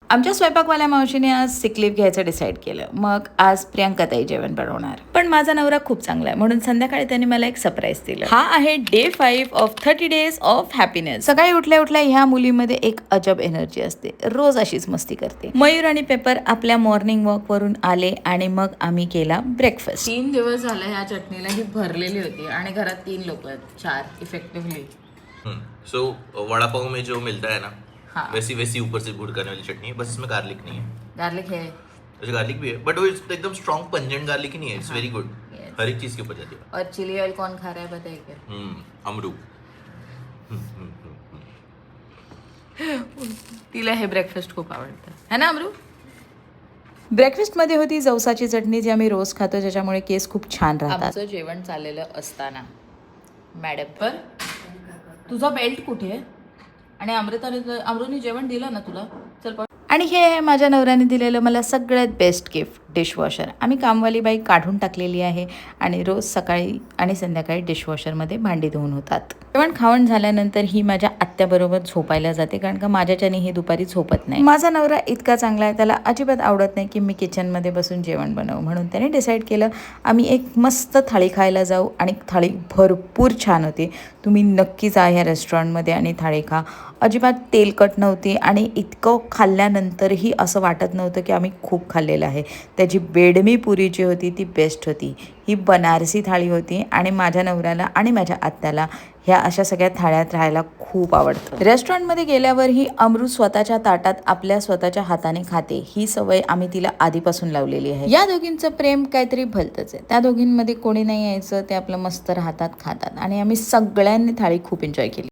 आमच्या स्वयंपाकवाल्या मावशीने आज सिक लीव्ह घ्यायचं डिसाईड केलं. मग आज प्रियांकाताई जेवण बनवणार. पण माझा नवरा खूप चांगला आहे म्हणून संध्याकाळी त्यांनी मला एक सरप्राईज दिलं. हा आहे day 5 of 30 days of happiness. सकाळी उठल्या उठल्या ह्या मुलीमध्ये एक अजब एनर्जी असते. रोज अशीच मस्ती करते. मयूर आणि पेपर आपल्या मॉर्निंग वॉक वरून आले आणि मग आम्ही केला ब्रेकफास्ट. 3 दिवस झाला ह्या चटणीला ही भरलेली होती आणि घरात 3 लोक आहेत, 4 इफेक्टिवली. सो वड़ा पाव में जो मिलता है ना, हाँ. वैसी ऊपर से गुड़ करने वाली चटनी है, बस इसमें गार्लिक नहीं है. गार्लिक है. वैसे गार्लिक भी है बट वो एकदम स्ट्रॉन्ग पंजेंट गार्लिक ही नहीं है. It's very good. Yes. हर एक चीज के ऊपर जाती है. और चिली ऑयल कौन खा रहा है बताइए क्या? अमरू. तिला हे ब्रेकफास्ट खूप आवडतं है ना अमरू. ब्रेकफास्टमध्ये होती जवसाची चटणी जी आम्ही रोज खातो, ज्याच्यामुळे केस खूप छान राहतात. आमचं जेवण चाललेलं असताना मॅडम पर तुझा बेल्ट कुठे आहे आणि अमरूने जेवण दिलं ना तुला. चल आणि हे आहे माझ्या नवऱ्याने दिलेलं मला सगळ्यात बेस्ट गिफ्ट, डिशवॉशर. आम्ही कामवाली बाई काढून टाकलेली आहे आणि रोज सकाळी आणि संध्याकाळी डिशवॉशरमध्ये भांडी धुवून होतात. जेवण खावण झाल्यानंतर ही माझ्या आत्याबरोबर झोपायला जाते, कारण का माझ्याच्याने ही दुपारी झोपत नाही. माझा नवरा इतका चांगला आहे, त्याला अजिबात आवडत नाही की मी किचनमध्ये बसून जेवण बनवू. म्हणून त्याने डिसाईड केलं आम्ही एक मस्त थाळी खायला जाऊ आणि थाळी भरपूर छान होती. तुम्ही नक्कीच आहे ह्या रेस्टॉरंटमध्ये आणि थाळी खा. अजिबात तेलकट नव्हती आणि इतकं खाल्ल्यानंतरही असं वाटत नव्हतं की आम्ही खूप खाल्लेलं आहे. त्याची बेडमी पुरी जी होती ती बेस्ट होती. ही बनारसी थाळी होती आणि माझ्या नवऱ्याला आणि माझ्या आत्याला ह्या अशा सगळ्या थाळ्यात राहायला खूप आवडतं. रेस्टॉरंटमध्ये गेल्यावरही अमृत स्वतःच्या ताटात आपल्या स्वतःच्या हाताने खाते. ही सवय आम्ही तिला आधीपासून लावलेली आहे. या दोघींचं प्रेम काहीतरी भलतंच आहे. त्या दोघींमध्ये कोणी नाही यायचं, ते आपलं मस्त राहतात, खातात आणि आम्ही सगळ्यांनी थाळी खूप एन्जॉय केली.